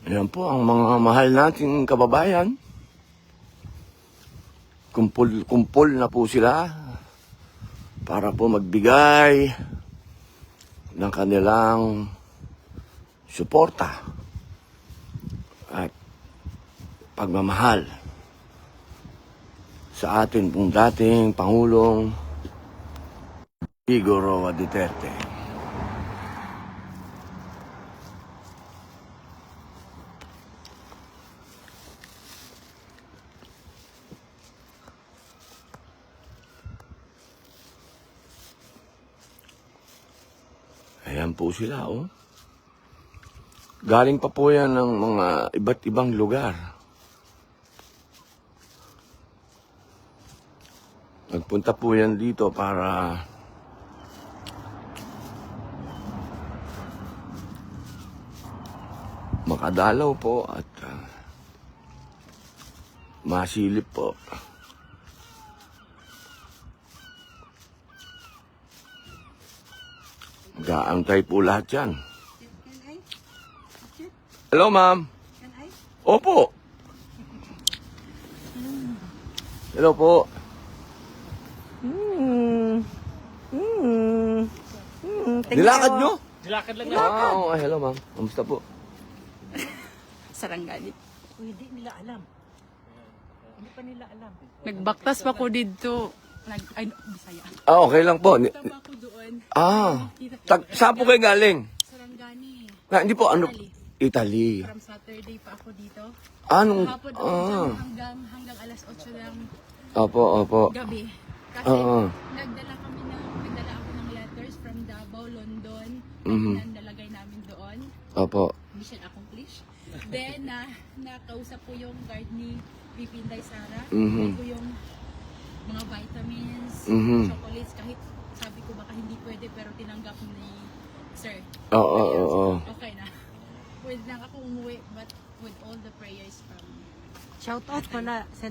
Ayan po ang mga mahal nating kababayan. Kumpul na po sila para po magbigay ng kanilang suporta at pagmamahal sa atin pong dating Pangulong Igor Roa Duterte. Ayan po sila, oh. Galing pa po yan ng mga iba't ibang lugar. Nagpunta po yan dito para makadalaw po at masilip po. Gaantay po lahat yan. Hello, ma'am. Opo. Hello po. Nilakad nyo? Nilakad lang Wow, hello ma'am. Kamusta po? Sarangani. Hindi nila alam. Hindi pa nila alam. Nagbaktas pa ko dito. Ay, Bisaya. Okay lang po. Tama ko doon. Saan po kayo galing? Sarangani. Hindi po, ano? Italy. Italy. From Saturday pa ako dito. Anong? Hapon hanggang alas 8 ng Opo. gabi. Kasi nagdala ako ng letters from Davao, London. Nalagay namin doon. Opo. Mission accomplished. Then, nakausap ko yung guard ni VP Inday Sara. Mhm. Ko yung mga vitamins, chocolates, kahit sabi ko baka hindi pwede pero tinanggap ni Sir. Oo. Okay na. Pwede lang ako umuwi but with all the prayers from Shout out pala sa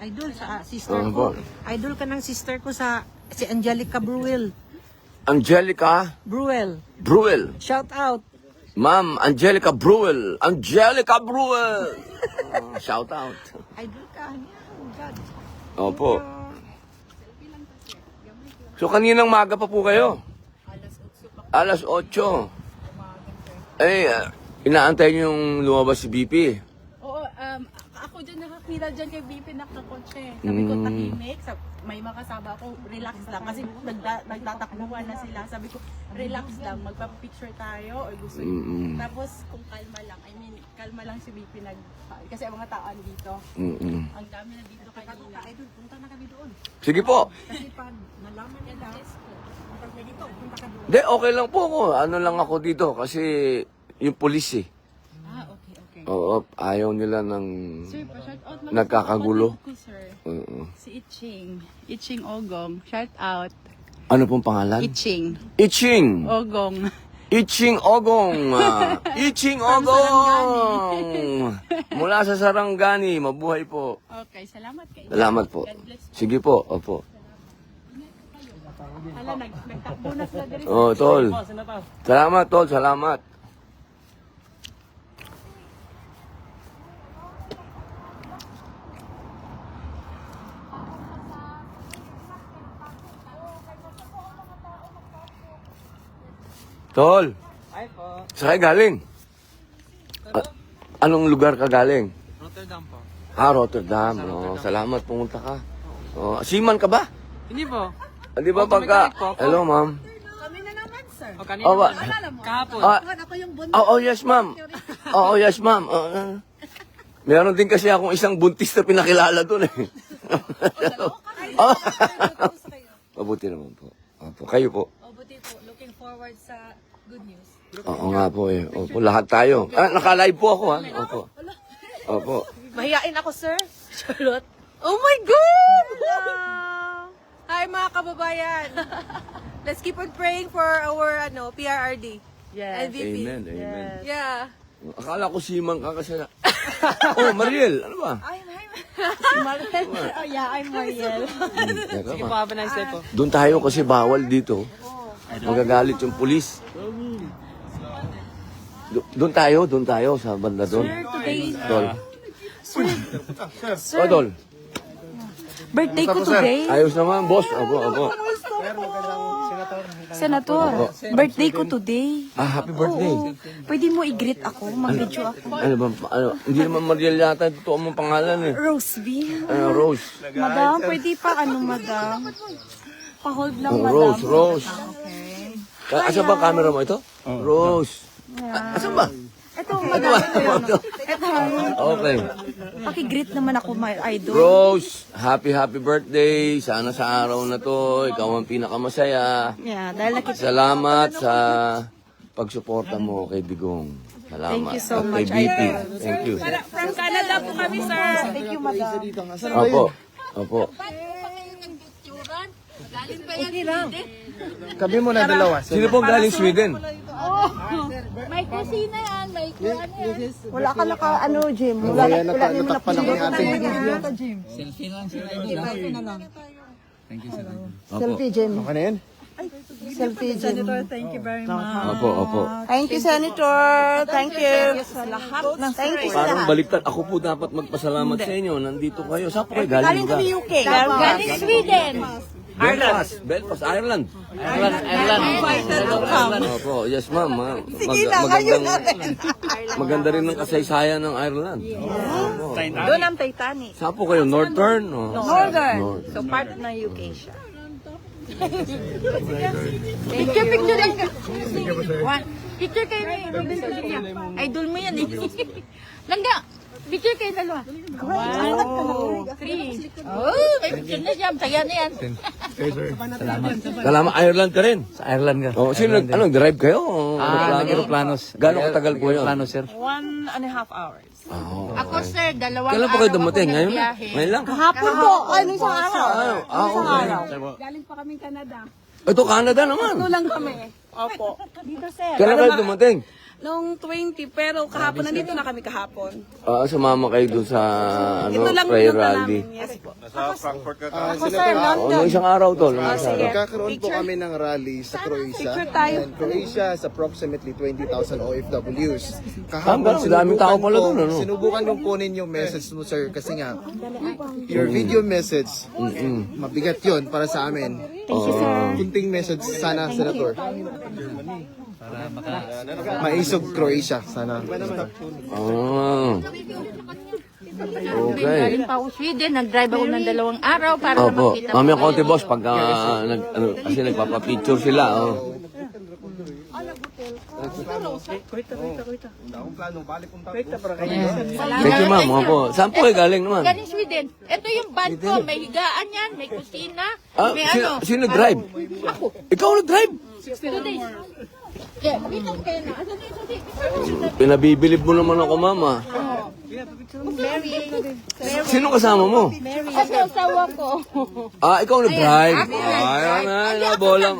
idol sa sister Opo. ko. Idol ka ng sister ko sa si Angelica Bruel. Angelica Bruel. Bruel. Shout out. Ma'am, Angelica Bruel. Angelica Bruel. Shout out. Idol ka niya. Oh God. Opo. So, kaninang maga pa po kayo? Alas 8. Inaantay niyo yung lumabas si BP. Oo, ako dyan nakakita dyan kay BP nakakotse. Sabi ko tahimik, may makasama ako, relax lang. Kasi nagtatakbuhan na sila. Sabi ko, relax lang, magpa-picture tayo or gusto niyo. Tapos kung kalma lang, kalma lang si BP kasi ang mga tao dito. Ang dami na dito kanina. Idol, punta na kami doon. Sige po. Kasi pag nalaman nila, pag may dito, punta ka doon. Hindi, okay lang po ako. Ano lang ako dito kasi yung pulis eh. Okay. Oo, ayaw nila ng Sir, pa-shout out nagkakagulo. ko, sir. Oo. Si Iching Ogong. Shout out. Ano pong pangalan? Iching Iching. Ogong. Iching Ogong. Iching Ogong. Mula sa Sarangani. Mabuhay po. Okay, salamat kayo. Salamat po. God bless. Sige po. Opo. Hala, nagtakbo na sila diri. Oh, tol. Salamat, tol. Salamat. Tol. Ay po. Saan kayo galing? Anong lugar ka galing? Rotterdam po. Rotterdam. Oh, salamat, pumunta ka. Oh, seaman ka ba? Hindi po. Di ba pagka... Hello, ma'am. Kami na naman, sir. O kanina Oh, po. Kahapon. Ako yung buntis. Yes, ma'am. Yes, ma'am. Meron din kasi akong isang buntis na pinakilala doon eh. Mabuti naman po. Opo, kayo po. Buti po. Looking forward sa good news. Oo nga po eh. Opo, lahat tayo. Naka-live po ako ha. Opo. Opo. Mahiyain ako, sir. Charlotte. Oh my God! Hi, mga kababayan. Let's keep on praying for our PRRD. Yes. LVP. Amen, amen. Yeah. Akala ko seaman ka kasi na... Mariel, ano ba? Hi. Oh yeah, I'm Mariel. Teka Sige po, ma. have a nice day po. Doon tayo kasi bawal dito. Magagalit yung pulis. Doon tayo sa banda doon. Today, Tol. sir, Tol. birthday ko today. Ayos naman, boss. Opo. Senator, birthday ko today. Happy birthday. Oo. Pwede mo i-greet ako, mag-video ako. Ano ba, hindi naman Mariel yata, totoo mong pangalan eh. Roseville. Rose. Madam, pwede pa madam? Pa-hold lang, madam. Rose. Okay. Asan ba ang camera mo ito? Rose. Asan ba? Ito, madam. Ito. Okay. Paki-greet naman ako, my idol. Rose, happy birthday. Sana sa araw na to, ikaw ang pinakamasaya. Yeah, dahil nakita. Salamat sa pagsuporta mo kay Digong. Salamat. Thank you so At much, kay BP. Idol. Thank you. From Canada po kami, sir. Thank you, madam. Opo. Kami muna dalawa. Sino pong galing Sweden? May kusina yan, may kuhan yan. Wala ka Jim. Kaya natakpan ako ni ate. Selfie, Jim. Okay na yan? Selfie, Jim. Thank you very much. Opo. Thank you, Senator. Thank you. Sa lahat ng Thank you sa Parang lahat. baliktad. Ako po dapat magpasalamat sa inyo. Nandito kayo. Saan po kayo galing? Galing kami UK. Galing Sweden. Belfast, Ireland. Opo, yes ma'am. Sige na, kayo natin. Maganda rin ang kasaysayan ng Ireland. Opo. Doon ang Titanic. Saan po kayo? Northern? Northern. So part ng UK siya. Picture lang. Picture kayo ni Robinson niya. Idol mo yan eh. Langga, picture kayo dalawa. Wow. 3. Oh, may picture na siya. Saya na yan. Salamat, Ireland ka rin. Sa Ireland nga. Oh, sino drive kayo? Nag-aeroplanos. Gano'ng katagal po yun? Aeroplano, sir. 1.5 hours. Ako sir, dalawang Kailan pa kayo araw dumating? ako Ngayon? nagbiyahe. Ngayon lang? Kahapon po. Ay, nung isang araw. Okay. Galing pa kami Canada. Ito, Canada naman. Lang kami. Opo. Dito sir. Kailan kayo dumating? Nung 20, pero kahapon, nandito na kami kahapon. Sumama kayo dun sa prayer rally. Yes po. Ako Nung isang araw to. Nung isang araw. Magkakaroon po kami ng rally sa Croatia. Picture tayo. And Croatia is approximately 20,000 OFWs. Ang daming tao pala ko, dun, ano? sinubukan kong kunin yung message mo, sir, kasi nga, your video message, mabigat yun para sa amin. Kunting message sana, Senator. Maisog Croatia, sana. Okay. Galing pa ako Sweden. Nag-drive ako ng 2 araw para na Opo. makita Mamaya konti boss pagka kasi nagpapapicture sila. Thank you ma'am. Opo. Saan po kayo galing naman? Galing Sweden. Ito yung van ko. May higaan yan. May kusina. May Sino drive? Ako. Ikaw nag-drive? 2 days. Yeah, makita ko kayo na. Pinabibilib mo naman ako mama. Mary. Sino kasama mo? Ito asawa ko. Ikaw nag-drive? Ay, bola.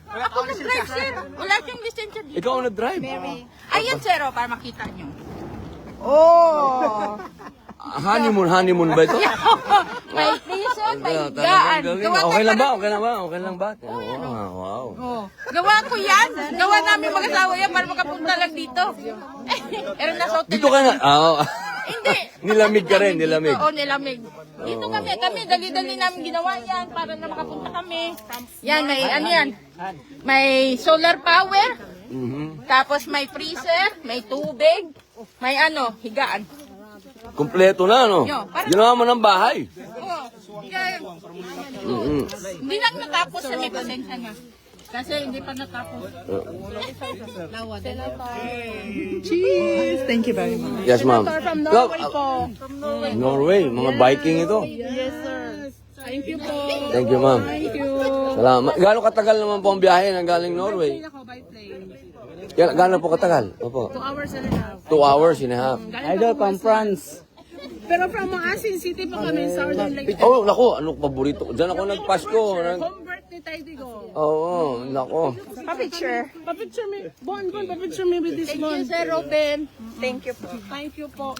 Ako nag-drive, sir. Wala siyang lisensya dito. Ikaw nag-drive? Ayan, sir, para makita nyo. Oh! Honeymoon ba ito? May prison, may higaan. Talagang galing. Gawa Okay lang ko ba? yan. Okay lang ba? Okay lang ba? Wow. Oh. Gawa ko yan. Gawa namin mag-asawa yan para makapunta lang dito. Pero nasa hotel. Dito ka na. Hindi. Nilamig ka rin, nilamig. Oo, nilamig. Dito kami, dali-dali namin ginawa yan para na makapunta kami. Yan, may ano yan. May solar power. Tapos may freezer, may tubig, may higaan. Kompleto na, no? Ginawa mo ng bahay. Oo. Hindi lang natapos sa may pasensya niya. Kasi hindi pa natapos. Cheese! Thank you very much. Yes, ma'am. From Look, Norway po. Norway, mga Viking ito. Yes, sir. Thank you po. Thank you, ma'am. Thank you. Salamat. Gano'ng katagal naman po ang biyahe ng galing Norway? Ako by plane. Gano'n po katagal? Opo. 2 hours and a half. 2 hours and a half. Idol from France. Pero from Maasin City pa kami, Southern Lake. Oh, naku, anong paborito ko? Diyan ako nagpasko. Home birthday tayo digo. Oo, naku. Pa-picture. Pa-picture me. Bon, pa-picture me with this one. Thank you, Sir Robin. Thank you po. Thank you po.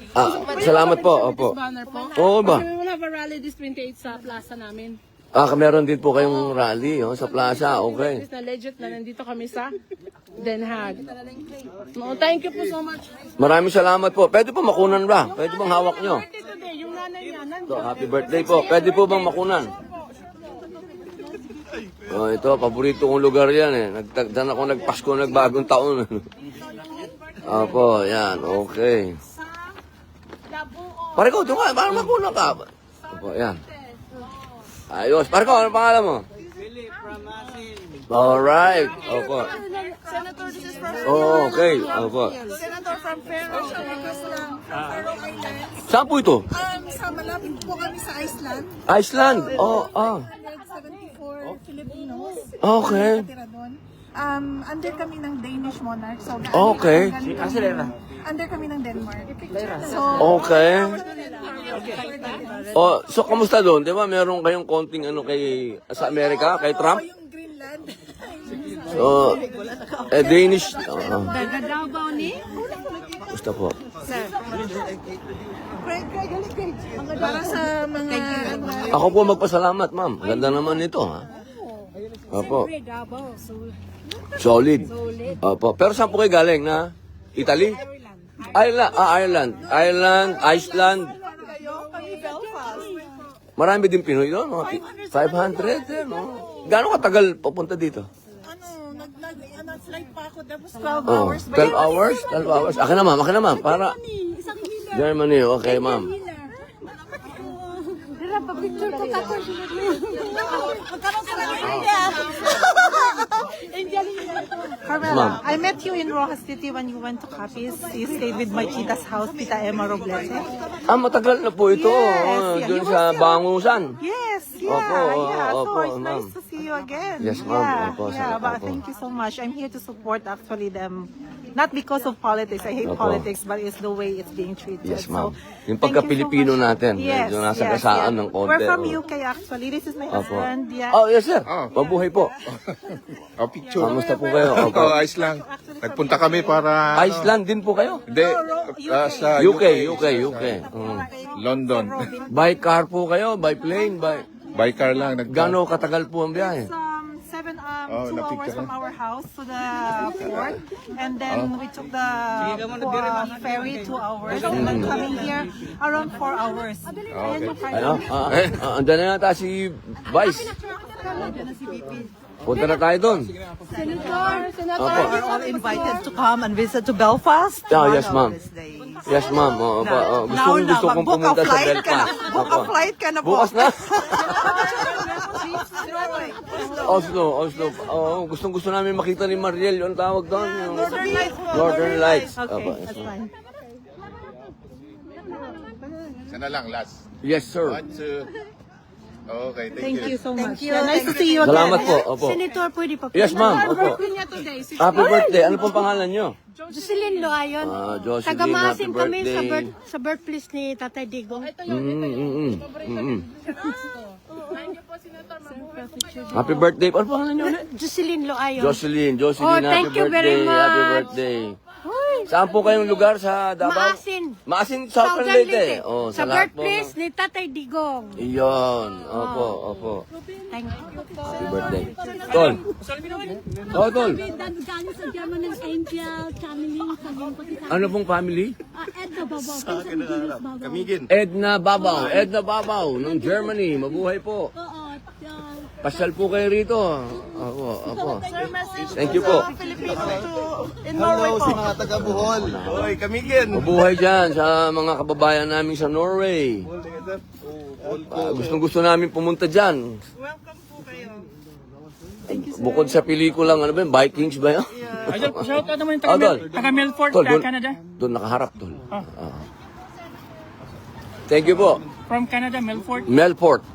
Salamat po, opo. Banner po. Oo ba? Kasi we will have a rally this 28 sa plaza namin. Meron din po kayong rally sa plaza, okay. Is na legit na nandito kami sa Den Haag. No, thank you po so much. Maraming salamat po. Pwede po makunan ba? Pwede bang hawak nyo? Today, yung nanay niya, So, happy birthday po. Pwede po bang makunan? Oh, ito, paborito kong lugar yan eh. Nagtagdan ako nagpasko, nagbagong taon. Opo, yan. Okay. Pare ko, doon ka. Parang makunan ka. Opo, yan. Ayos. Pare ko, ano pangalan mo? Alright. Opo. Senator, this is from Oh, okay. Opo. Senator from Faroe Islands. Saan po ito? Sa malapit po kami sa Iceland. Iceland. Oh, 174 Filipinos. Okay. Tira doon. Under kami ng Danish monarch. So, Okay. under kami ng Denmark. So, Okay. Oh, so kamusta doon? 'Di ba meron kayong konting ano kay sa Amerika, kay Trump? yung Greenland. So, Danish. Davao ni? Gusto po. Para sa mga Ako po magpasalamat, ma'am. Ganda naman nito, ha? Opo. Solid. Opo. Pero saan po kayo galing, na? Italy? Ireland. Iceland. Marami din Pinoy doon, no? 500, eh, no? Gaano katagal papunta dito? flight pa ako tapos 12 Oh, hours. 12 hours? 12 hours? Akin na, ma'am. Para Germany, okay, ma'am. Ma'am. I met you in Rojas City when you went to Capiz. You stayed with my tita's house, Tita Emma Roblese. Matagal na po ito. Yes, Doon he sa was- Bangusan. Yes, yeah, Opo, yeah. opo, So it's ma'am. nice to see you again. Yes, ma'am. Yeah, Opo, yeah, but opo. thank you so much. I'm here to support actually them. Not because of politics. I hate Opo. politics, but it's the way it's being treated. Yes, ma'am. So, Yung thank you pagka-Pilipino so much. natin, Yes, medyo nasa yes, gasaan yes. ng konti. We're from oh. UK actually. This is my Opo. husband. Yeah. Oh, yes, sir. Mabuhay po. Oh, picture. Kamusta po kayo? Oh, Opo. Iceland. Nagpunta kami para... Iceland din po kayo? Hindi, sa UK. London. By car po kayo? By plane? By car lang. Gano'ng katagal po ang biyahe? It's 2 napicture hours from na. our house to the port, and then we took the ferry 2 hours, and then coming here around 4 hours. Ano? Andyan na yata si Vice. Punta na tayo doon. Opo. We're all invited to come and visit to Belfast. Yes, one ma'am. of these days. Yes, ma'am. Gusto kong Book a pumunta sa flight ka na. Belfast. Book a Opo. flight ka na po. Bukas na? Oslo. Gustong-gusto namin makita ni Mariel. Yung tawag doon. Yung Northern Lights. Okay, Opo. that's fine. Sana lang, last. Yes, sir. 1, 2. Okay, Thank you so much. Yeah, nice to see you again. Salamat po. Opo. Senator, pwede pa. Yes, ma'am. Opo. Niya today, Happy birthday. Ano pong pangalan nyo? Jocelyn Loayon. Jocelyn, Tagamasin happy kami birthday. sa birthplace ni Tatay Digong. Happy birthday. Ano pangalan nyo ulit? Jocelyn Loayon. Jocelyn, Oh, thank happy you very birthday. much. Happy birthday. Saan po kayong lugar sa Davao? Maasin. Maasin, Southern Leyte. Oh, Sa lahat po birthplace ng- ni Tatay Digong. Iyon. Opo. Thank you. Happy birthday. Tol. Oh, Tol. Galing sa German ng Angel, family, Ano pong family? Edna Babaw, Pilipinas Babaw. Kamigin. Edna Babaw ng Germany. Mabuhay po. Oo, Pasyal po kayo rito. Opo. Thank you po. Hello sa mga taga Bohol. Hoy, Kamigin. Mabuhay dyan sa mga kababayan namin sa Norway. Gustong-gusto namin pumunta dyan. Welcome po kayo. Bukod sa pelikulang, ano ba yun? Vikings ba yun? Shout out naman yung Tol. taga Milford, Tol, doon- Canada. Doon nakaharap, Tol. Thank you po. From Canada, Milford. Melport,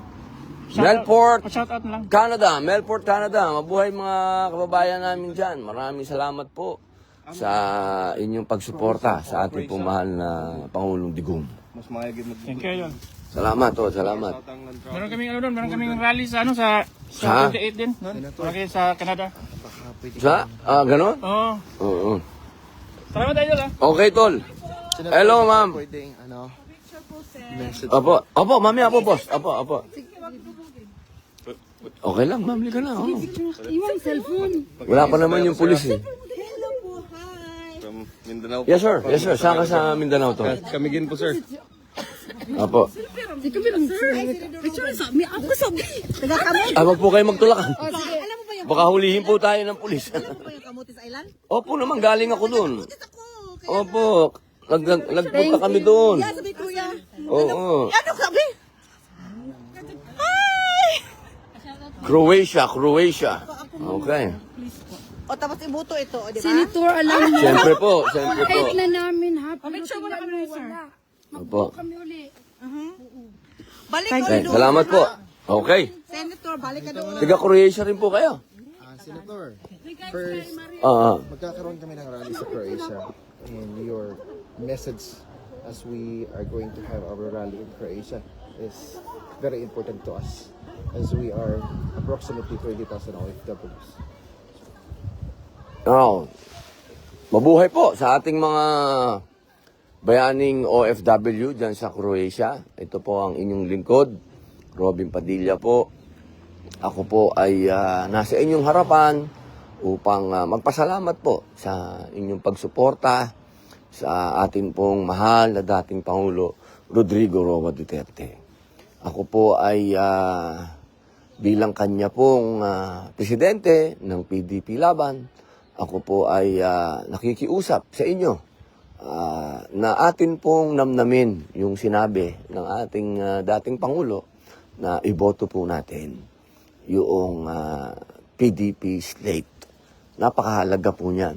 Shout out lang. Canada. Melport, Canada. Mabuhay mga kababayan namin dyan. Maraming salamat po sa inyong pagsuporta sa ating pumahal na Pangulong Digong. Thank you, Idol. Salamat, salamat. Meron kaming rally sa sa Sa? 28 din. Meron kayo sa Canada. Sa? Ganon? Oo. Oo. Salamat, Idol, ha. Okay, Tol. Hello, ma'am. Pwedeng, message. Opo, mamaya po, boss. Opo. Okay lang, ma'am. Liga na. Oh. yung cellphone. Wala pa naman yung pulis eh. Mindanao. Yes, sir. Yes, sir. Saan ka sa Mindanao to? Kamigin po, sir. Opo. Wag po kayo magtulakan. Baka hulihin po tayo ng pulis. Opo naman, galing ako doon. Opo. Nagpunta kami doon. Oo. Ano sabi? Croatia. Okay. O tapos ibuto ito, o di ba? Senator, alam mo, Siyempre po. kahit na namin happy Make sure mo na kami, sir. Opo. kami uli. Balik ka Okay, doon. salamat po. Okay. Senator, balik ka doon. Tiga Croatia rin po kayo. Senator, first, Ah, magkakaroon kami ng rally sa Croatia. And your message as we are going to have our rally in Croatia is very important to us as we are approximately 20,000 OFWs. oh. Mabuhay po sa ating mga bayaning OFW dyan sa Croatia. Ito po ang inyong lingkod, Robin Padilla po. Ako po ay nasa inyong harapan upang magpasalamat po sa inyong pagsuporta sa ating pong mahal na dating Pangulo Rodrigo Roa Duterte. Ako po ay bilang kanya pong presidente ng PDP Laban, ako po ay nakikiusap sa inyo na atin pong namnamin yung sinabi ng ating dating Pangulo na iboto po natin yung PDP slate. Napakahalaga po niyan.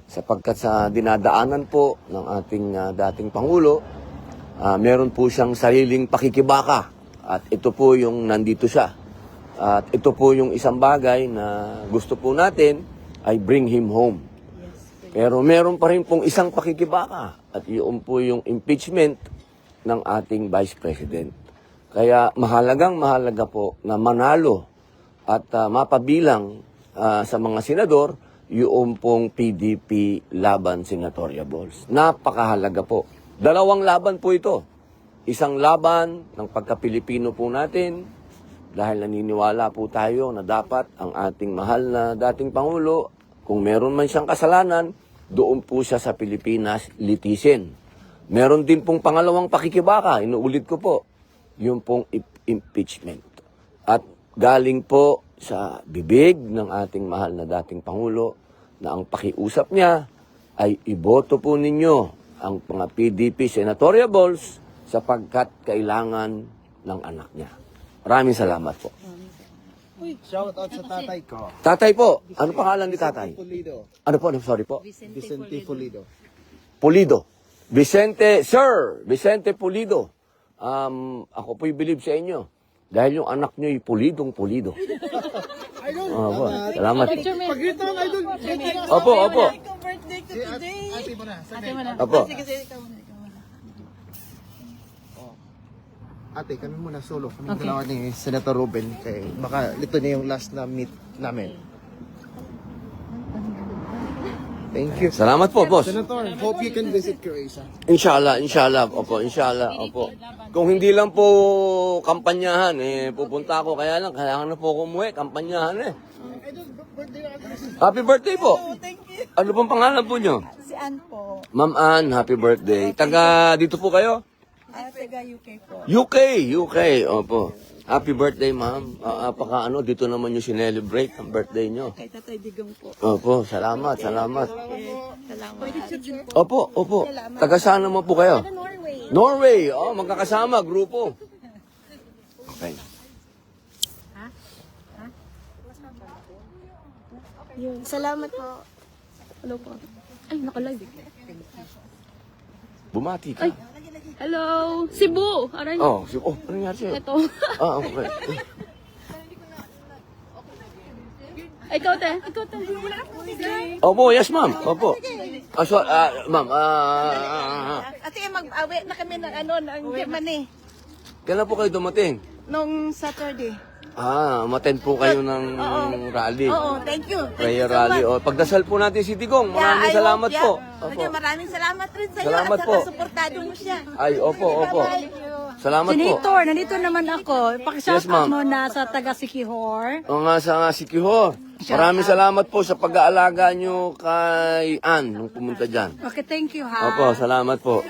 Sapagkat sa dinadaanan po ng ating dating Pangulo, meron po siyang sariling pakikibaka. At ito po yung nandito siya. At ito po yung isang bagay na gusto po natin ay bring him home. Pero meron pa rin pong isang pakikibaka. At yun po yung impeachment ng ating Vice President. Kaya mahalaga po na manalo at mapabilang sa mga senador yung pong PDP laban senatoriables. Napakahalaga po. Dalawang laban po ito. Isang laban ng pagka-Pilipino po natin dahil naniniwala po tayo na dapat ang ating mahal na dating Pangulo, kung meron man siyang kasalanan, doon po siya sa Pilipinas litisin. Meron din pong pangalawang pakikibaka, inuulit ko po, yung pong impeachment. At galing po sa bibig ng ating mahal na dating Pangulo na ang pakiusap niya ay iboto po ninyo ang mga PDP senatoriables sapagkat kailangan ng anak niya. Maraming salamat po. Shout out sa tatay ko, Tatay po, ano pangalan ni tatay? Pulido. Ano po? Sorry po. Vicente Pulido. Pulido. Vicente, Sir Vicente Pulido. Ako po'y believe sa inyo. Dahil yung anak nyo ay pulidong-pulido. Opo, salamat. Pag-greet naman, idol. Opo, opo. Birthday ko today. Ate mo na. Ate mo na. Opo. Sige, ikaw muna. Ate, kami muna solo. Kami dalawa ni Senator Ruben. Kaya baka ito na yung last na meet namin. Thank you. Salamat po, boss. Senator, hope you can visit Croatia. Inshallah. Opo, inshallah. Opo. Kung hindi lang po kampanyahan, pupunta ako. Kaya lang, kailangan na po ako umuwi. Kampanyahan Happy birthday po. Thank you. Ano pong pangalan po nyo? Si Ann po. Ma'am Ann, happy birthday. Taga dito po kayo? Taga UK po. UK. Opo. Happy birthday, ma'am. Dito naman yung sinelebrate ang birthday nyo. Kay Tatay Digong po. Opo, salamat. Salamat. Opo. Taga saan naman po kayo? Norway. Magkakasama, grupo. Okay. Salamat po. Hello po. Ay, nakalive. Bumati ka. Hello, Cebu. Aray. Ano nangyari sa'yo? Ito. Okay. Ikaw, te. Opo, yes, ma'am. Opo. Ma'am, Ate, mag-awi na kami ng ng Germany. kailan po kayo dumating? Nung Saturday. Umattend po kayo ng rally. Oo, thank you. Prayer rally. Pagdasal po natin si Digong. Maraming salamat po. Opo. Maraming salamat rin sa'yo Salamat at po. saka suportado mo siya. Ay, opo. Bye-bye. Salamat po. Senator, nandito naman ako. Yes, Pakishout ma'am. out mo na sa taga Sikihor. O nga sa Sikihor. Maraming salamat po sa pag-aalaga nyo kay Ann nung pumunta dyan. Okay, thank you ha. Opo, salamat po.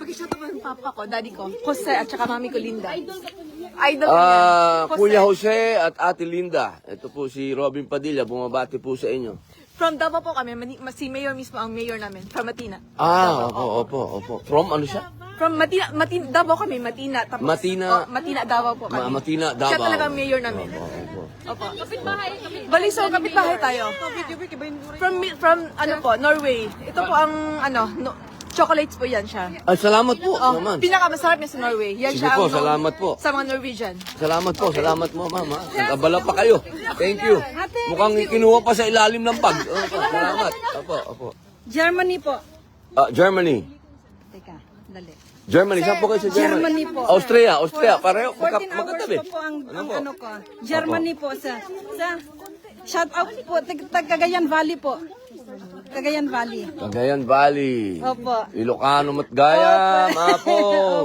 Pakishout ako ng papa ko, daddy ko, Jose at saka mami ko Linda. Idol Kuya Jose at Ate Linda. Ito po si Robin Padilla, bumabati po sa inyo. From Davao po kami, si Mayor mismo ang mayor namin, from Matina. Opo. From ano siya? From Matina, Davao kami, Matina. Tapos, Matina. Matina, Davao po kami. Matina, Davao. Siya talaga ang mayor namin. Opo. Baliso, kapitbahay tayo. From ano po, Norway. Ito po ang chocolates po yan siya. Ay, salamat po naman. Pinakamasarap niya sa Norway. Yan Sige siya po, ang salamat po. Sa mga Norwegian. Salamat po, ma'am. Ha? Nag-abala pa kayo. Thank you. Mukhang kinuha pa sa ilalim ng bag. Opo, salamat. Opo. Germany po. Germany. Teka, dali. Germany, saan po kayo sa Germany? Germany po. Austria, pareho. 14 hours Magkatabi. po ang Ano po? ano ko. Germany po sa shout out po Cagayan Valley po. Cagayan Valley. Cagayan Valley. Opo. Ilocano Matgaya, Mapo.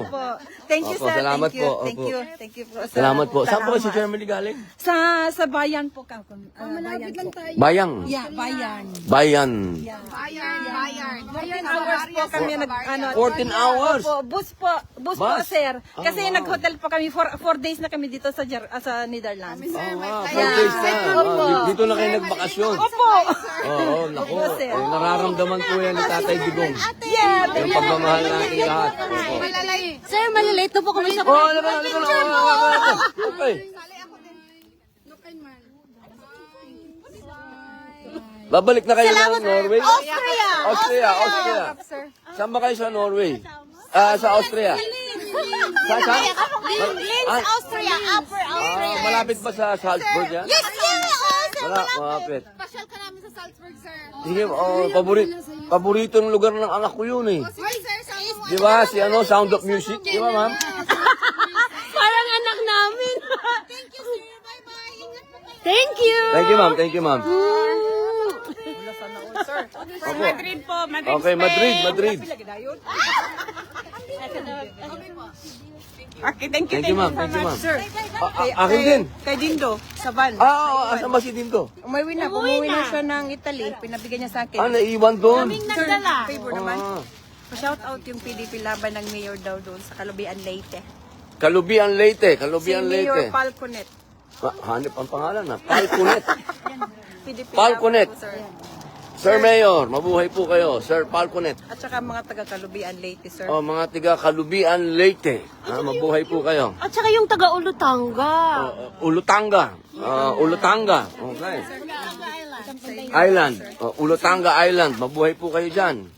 Opo. Thank you, Opo, sir. salamat Thank you. po. Thank Opo. you. Thank you po. sir. Salamat po. Saan po kayo sa Salamat. Germany galing? Sa bayan po ka. Bayan po. Bayang. Yeah, bayan. Bayan. 14 hours po kami 14 hours? Opo, bus po Bus? sir. Kasi wow. nag-hotel po kami 4 days na kami dito sa Netherlands. Ah, 4 days na. Opo. Dito na kayo nagbakasyon. Opo. Oo, naku. Opo, sir. Nararamdaman ko yan ni Tatay Digong. Yeah. Yung pagmamahal natin lahat. Opo. Sir, malalate po kami sa Oh, halika na. Okay. Babalik na kayo ng Norway? Austria. Saan ba kayo sa Norway? Sa Austria. Saan? Austria, Upper Austria. Malapit ba sa Salzburg yan? Yes, sir. Malapit. Pasyal ka namin sa Salzburg, sir. Sige, paborito ng lugar ng anak ko yun eh. Sir, sabi mo. Di ba? Si Sound of Music. Di ba, ma'am? Parang anak namin. Thank you, sir. Bye-bye. Ingat po kayo. Thank you. Thank you, ma'am. Opo. Madrid po, Madrid. Okay, Madrid. Okay, thank Thank you, ma'am. sir. Akin din. Kay Dindo, sa van. Asan ba si Dindo? Umuwi na siya ng Italy. Pinabigyan niya sa akin. Naiwan doon. Sir, favor naman. Ah. Pa-shout out yung PDP laban ng mayor daw doon sa Kalubian Leyte. Kalubian Leyte. Si Mayor Palconet. Hanip ang pangalan na. Palconet. PDP Palconet. laban po, sir. Sir Mayor, mabuhay po kayo. Sir Palconet. At saka mga taga Kalubian Leyte, sir. O, mga tiga Kalubian Leyte. Mabuhay po kayo. At saka yung taga-Ulutanga. Ulutanga. Ulutanga. Okay. Island. Ulutanga Island. Mabuhay po kayo dyan.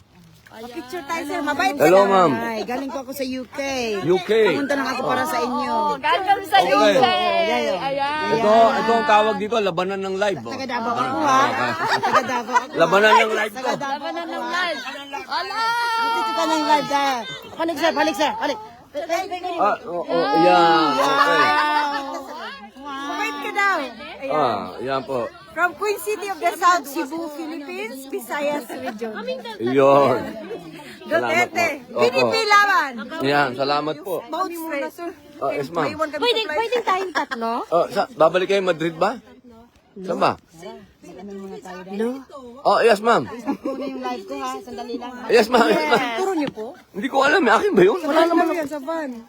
Picture tayo, sir. Mabait ka Hello, na. ma'am. Ay, galing po ako sa UK. UK. Pumunta lang ako para sa inyo. Gagawin sa Okay. Ayan. Ito ang tawag dito, labanan ng live. Taga Davao ako, ha? Taga Davao ako. Labanan ng live to. Labanan ng live. Ala! Dito ka ng live, ha? Balik, sir. Balik. Yeah. Okay. Mabait ka daw. Yan po. From Queen City of the South, Cebu, Philippines, Visayas Region. Yun. Duterte. Salamat po. PDP laban. Yan, salamat po. Vote straight. Yes, ma'am. Pwede tayong tatlo? Babalik kayo Madrid ba? Saan ba? Yes, ma'am. Kuna yung live ko, ha? Sandali lang. Yes, ma'am. Turo niyo po. Hindi ko alam. Akin ba yun? Wala naman yan sa van.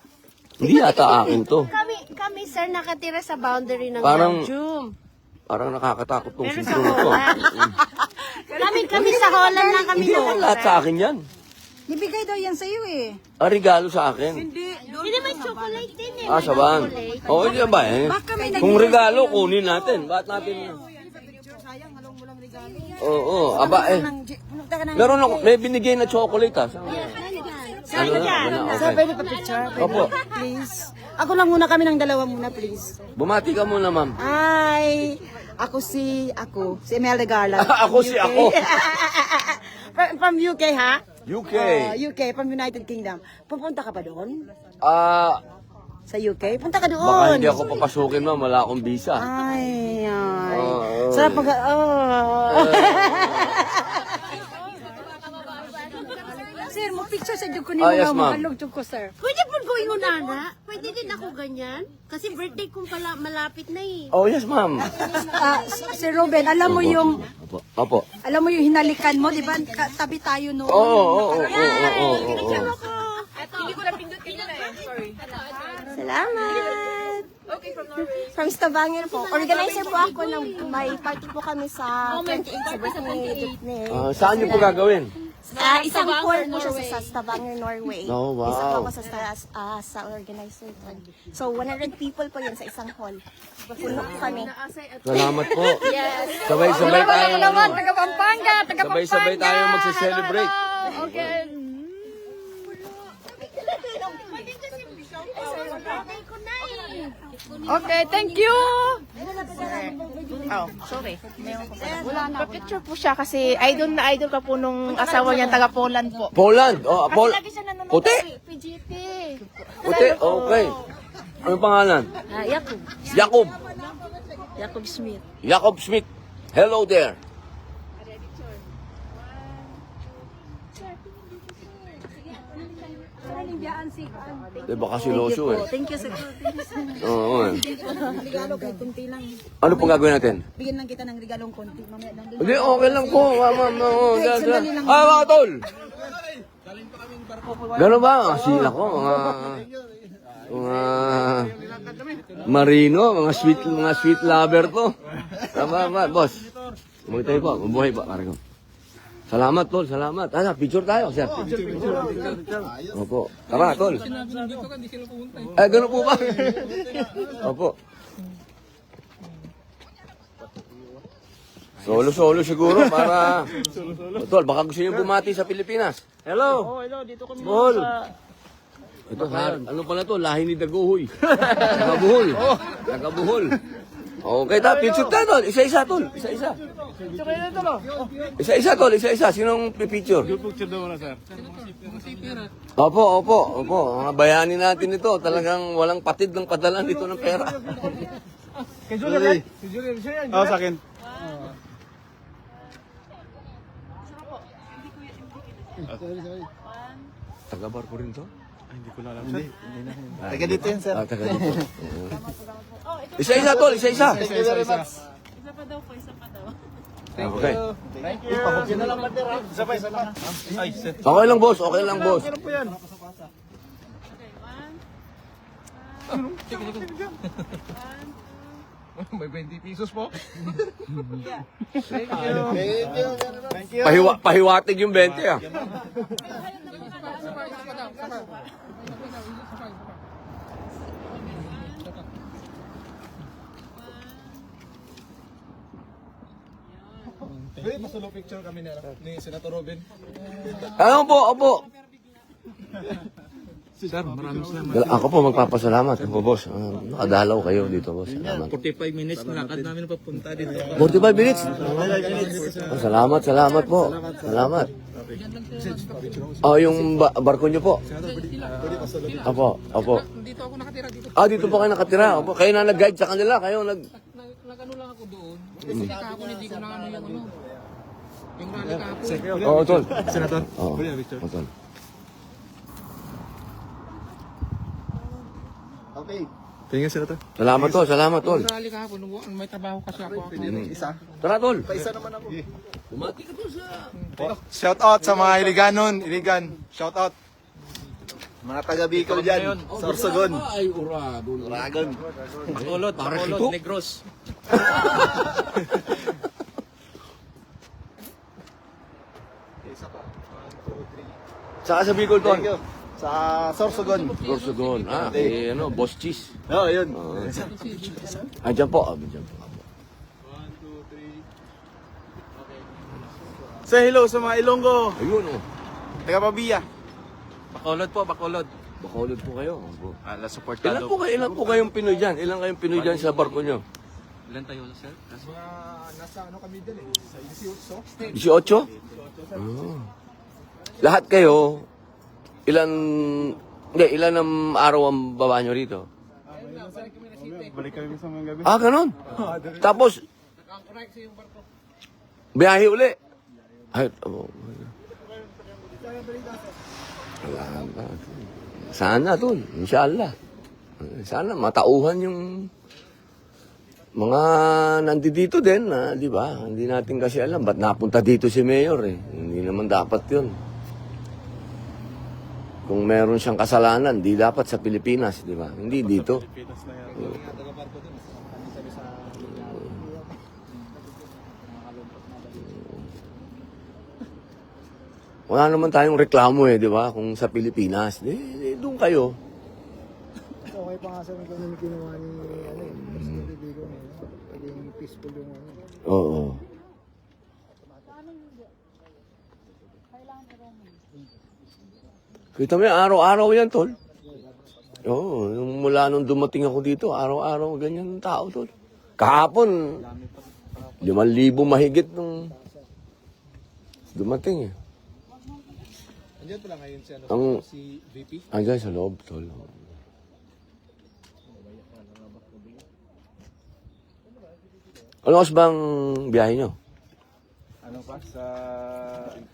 Hindi yata akin to. Kami sir nakatira sa boundary ng Parang- Belgium. Parang nakakatakot tong sintro ko. Kami sa Holland na kami Hindi naman lahat sa akin yan. Nibigay daw yan sa iyo, eh. Regalo sa akin. Hindi may chocolate din eh. Sa van. Oo, hindi ba eh? Kung regalo, kunin natin. Bakit natin? Oo, Meron ako, may binigay na chocolate ha. Sir, pwede pa picture? Opo. Please. Ako lang muna kami ng dalawa muna, please. Bumati ka muna, ma'am. Hi! Ako si Imelda Garland. Ako si ako. From UK, ha? UK. UK, from United Kingdom. Pupunta ka pa doon? Sa UK? Punta ka doon. Baka hindi ako papasukin, ma'am. Wala akong visa. Ay. Oo. Sarap pag... Sir, mo picture sa dyan ko ni Yes, mga ma'am. mahalog dyan ko, sir. Pwede po ko ingon ana, pwede din ako ganyan? Kasi birthday kong pala malapit na eh. Oh, yes, ma'am. Sir Ruben, alam mo yung Opo. hinalikan mo, di ba? Tabi tayo noon. Oo. Salamat! From Stavanger po. Organizer po ako ng may party po kami sa 28 sa birthday ni Saan niyo po gagawin? isang floor po siya sa Stavanger, Norway. Oh, wow. Isa po ako sa organizer po. So, 100 people po yun sa isang hall. Puno po kami. Salamat po. Sabay-sabay tayo. Taga Pampanga, Sabay-sabay tayo magse-celebrate. Okay, thank you. Pa-picture po siya kasi idol na idol ka po nung asawa niya taga Poland po. Poland. Oh, Puti. PGP. Puti. Okay. Ano pangalan? Jacob. Jacob. Smith. Jacob Smith. Hello there. Eh, baka si Loso eh. Thank you, sir. Oo eh. Regalo kay kunti lang. Ano pong gagawin natin? Bigyan lang kita ng regalong konti. Mamaya nandun. Hindi, okay lang po. Ma'am. sandali lang. Mga tol! Gano'n ba? Sila ko, mga marino, mga sweet lover to. Tama, boss. Mabuhay tayo po, mabuhay po. Parang salamat, tol, salamat. Picture tayo, sir. Opo. Tara, tol. Gano'n po ba? Opo. Solo siguro para... Tol, baka gusto niyo bumati sa Pilipinas. Hello! Hello, dito kami Tol! Ito, ano pala to? Lahi ni Daguhoy. Nagabuhol. Okay, picture tayo, tol. Isa-isa, tol. Isa-isa. Isa-isa, tol. Isa-isa. Sinong pipicture? Picture daw na, sir. Opo. Mga bayani natin ito. Talagang walang patid ng padalan dito ng pera. Kay Julian, siya yan. Oh, sa akin. Taga-bar ko rin to? Hindi ko alam, sir. Taga dito yan, sir. Taga dito. Isa-isa, tol. Isa-isa. Thank you very much. Isa pa daw. Okay. Thank you. Pahugin na lang bandera. Isa pa. Ay, sir. Okay lang, boss. Okay lang, boss. Ano po yan? May 20 pesos po. Thank you. Pahiwatig yung 20, ah. Masulo picture kami ni Senator Robin. Opo. Sir, maraming salamat. Ako po magpapasalamat. Ako, boss. Nakadalaw kayo dito, boss. Salamat. 45 minutes na lakad namin papunta dito. 45 minutes? Salamat po. Salamat. Yung barko nyo po? Opo. Dito ako nakatira dito. Dito po kayo nakatira. Opo. Kayo na nag-guide sa kanila. Kayo Nag-ano lang ako doon. Kasi kahapon hindi ko na ano yung ano. Yung rally kahapon. Oo, tol. Senator. Oo, tol. Okay. Tingnan, Senator. Salamat, tol. Yung rally kahapon, may trabaho kasi ako. Isa. Tara, tol. Isa naman ako. Bumati ka to sa... Shout out sa mga Iligan. Shout out. Mga taga Bicol dyan. Sorsogon. Ay, urado. Uragon. Bacolod, ito? Negros. Saka sa Bicol, tol. Thank you. Sa Sorsogon. Sorsogon. Boss cheese. Oo, yun. Diyan po. Diyan po. Say hello sa mga Ilonggo. Ayun, Taga Pabia. Bacolod po, Bacolod. Bacolod po kayo. Opo. Supportado. Ilan po kayong Pinoy dyan? Ilan kayong Pinoy dyan sa barko nyo? Ilan tayo, sir? Nasa ano kami dyan sa 18. 18? Lahat kayo, ilan ang araw ang baba nyo rito? Balik kami sa mga gabi. Ganon. Tapos, biyahe uli. Ay, Sana, tol. Inshallah. Sana matauhan yung mga nandito din, di ba? Hindi natin kasi alam, ba't napunta dito si Mayor eh? Hindi naman dapat yun. Kung meron siyang kasalanan, di dapat sa Pilipinas, di ba? Hindi dito. Wala naman tayong reklamo eh, di ba? Kung sa Pilipinas, doon kayo. Okay pa nga sa mga kami ginawa ni Presidente Digong. Paging peaceful yung Oo. Kita mo yan, araw-araw yan, tol. Oo, mula nung dumating ako dito, araw-araw ganyan ang tao, tol. Kahapon, 5,000 mahigit nung dumating eh. Andiyan pala ngayon si, si VP? Andiyan sa loob, tol. Ano oras bang biyahe nyo? Ano pa,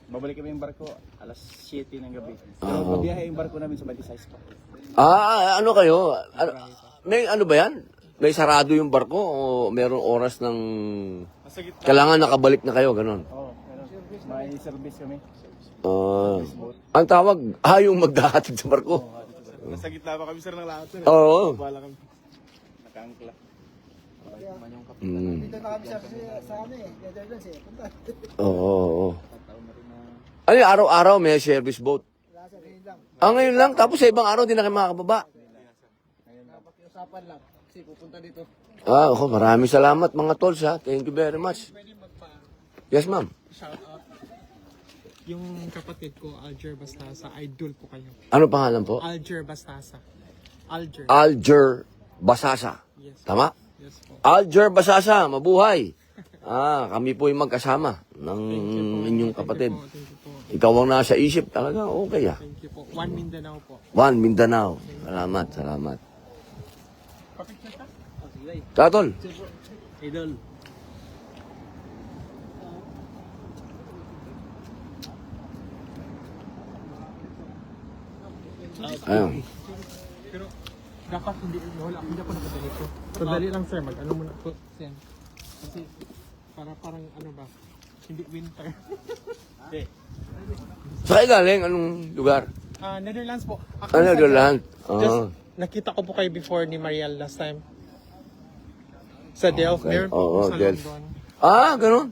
babalik kami yung barko, alas 7 ng gabi. Pero pabiyahe yung barko namin sa Balisayas pa. Ano kayo? May ano ba yan? May sarado yung barko o merong oras ng... Kailangan nakabalik na kayo, ganun? Oo, may service kami. Ang tawag, yung magdahatid sa barko. Nasa gitna pa kami sir ng lahat sir. Oo. Wala kami. Nakaangkla. Mm. Dito na kami sa ano eh, Netherlands eh. Punta. Oo. Ano yung araw-araw may service boat? Ngayon lang. Tapos sa ibang araw, di na kayo makakababa. Usapan lang. Kasi pupunta dito. Maraming salamat mga tolls ha. Thank you very much. Yes, ma'am. Shout out. Yung kapatid ko, Alger Bastasa, idol po kayo. Ano pangalan po? Alger Bastasa. Alger. Alger Basasa. Yes. Tama? Yes po. Alger Basasa, mabuhay. Kami po yung magkasama ng inyong kapatid. Thank you po. Ikaw ang nasa isip talaga, okay ah. Thank you po. One Mindanao po. One Mindanao. Salamat. Tatol. Idol. Ayun. Pero dapat hindi ako nakaganito. Sandali lang sir, mag-ano muna po. Sen. Kasi parang ano ba, hindi winter. Saan kayo galing? Anong lugar? Netherlands po. Ako Ano, sa- Dolan? Just, nakita ko po kayo before ni Mariel last time. Sa Delft, Okay. meron po Oo, sa Delft. London. Ganun.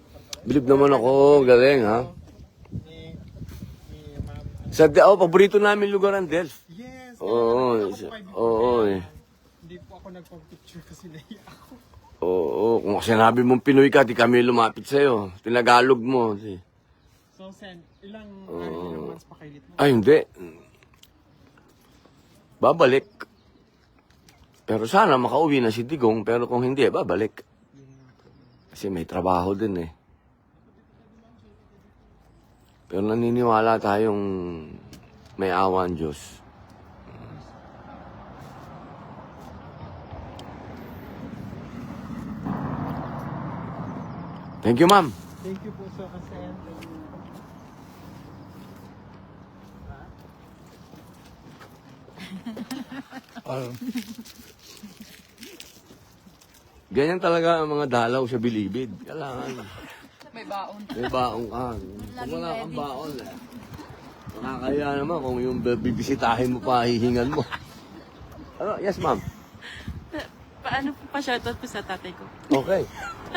Bilib naman ako. Galing, ha? Ni ma'am. Paborito namin lugar ang Delft. Yes! Oo. nakita ko po kayo before Oo, kaya eh. Hindi po ako nagpag-picture kasi naiyak ako. Oo. Kung sinabi mong Pinoy ka, di kami lumapit sa'yo. Tinagalog mo. So, Sen, ilang months pa kayo dito? Ay, hindi. Babalik. Pero sana makauwi na si Digong, pero kung hindi, babalik. Kasi may trabaho din eh. Pero naniniwala tayong may awa ang Diyos. Thank you, ma'am. Thank you po so Sen. Ganyan talaga ang mga dalaw sa bilibid. Kailangan. May baon ka. Kung wala kang baon eh. Nakakaya naman kung yung bibisitahin mo pa, hihingan mo. Yes, ma'am. Paano po pa-shoutout po sa tatay ko? Okay.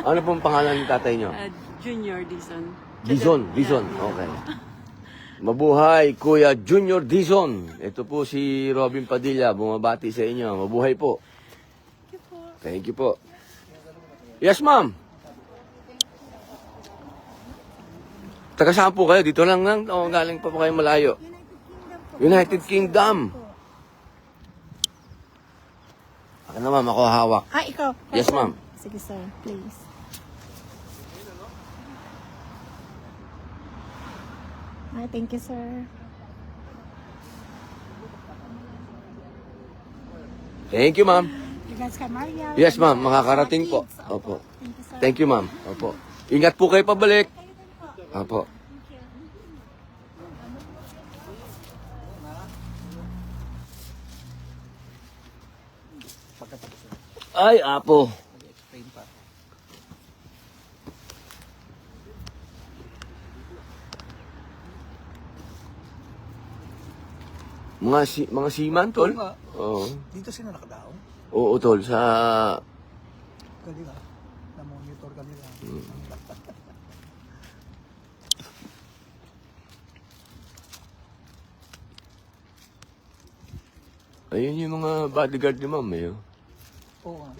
Ano pong pangalan ng tatay nyo? Junior Dizon. Dizon. Okay. Mabuhay, Kuya Junior Dizon. Ito po si Robin Padilla. Bumabati sa inyo. Mabuhay po. Thank you po. Yes, ma'am. Taga saan po kayo? Dito lang lang? O galing pa po kayo malayo? United Kingdom. Ako na, ma'am. Ako hawak. Ikaw. Yes, ma'am. Sige, sir. Please. Thank you, sir. Thank you, ma'am. You guys can Maria. Yes, ma'am. Makakarating po. Opo. Thank you, ma'am. Opo. Ingat po kayo pabalik. Opo. Ay, apo. Mag-explain pa. Mga seaman, tol? Oo. Dito sila nakadaong. Oo, tol. Sa... Kanila. Na-monitor kanila. Ayun yung mga bodyguard ni ma'am, eh. Oh. Oo nga.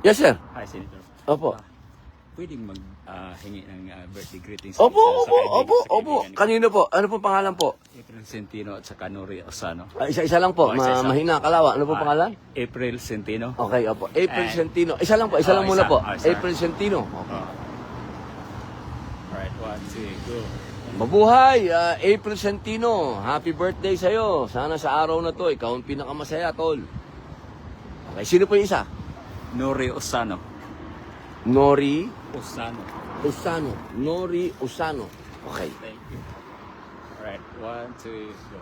Yes, sir. Hi, Senator. Opo. Pwedeng mag-hingi ng birthday greetings Opo, sa opo, kaibigan- opo, sa opo. kaibigan ko. Kanino po? Ano po pangalan po? April Centino at saka Nori Osano. Isa-isa lang po. Oh, isa-isa. Mahina, kalawa. Ano po Ah, pangalan? April Centino. Okay, opo. April Eh. Centino. Isa lang po. Isa Oh, lang muna isa. po. Oh, isa. April Centino. Okay. Alright, 1, 2, go. Mabuhay, April Centino. Happy birthday sa'yo. Sana sa araw na to, ikaw ang pinakamasaya, tol. Okay, sino po yung isa? Nori Osano. Nori Osano. Usano. Nori Usano. Okay. Thank you. Alright, 1, 2, go.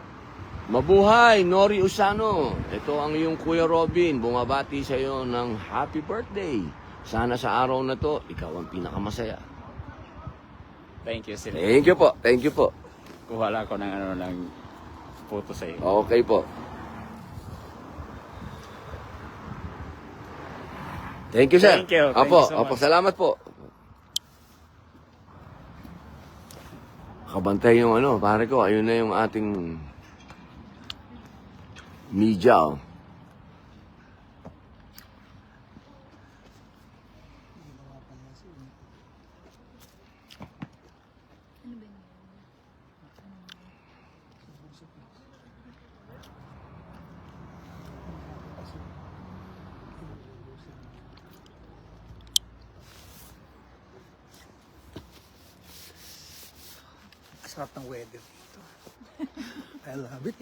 Mabuhay, Nori Usano. Ito ang iyong Kuya Robin. Bumabati sa iyo ng happy birthday. Sana sa araw na to, ikaw ang pinakamasaya. Thank you, Senator. Thank you po. Thank you po. Kuha lang ako ng photo sa iyo. Okay po. Thank you, sir. Thank you. Thank Opo, you so opo, much. salamat po. Kabantay yung ano, pare ko, ayun na yung ating media. Oh. Sarap ng weather dito. I love it.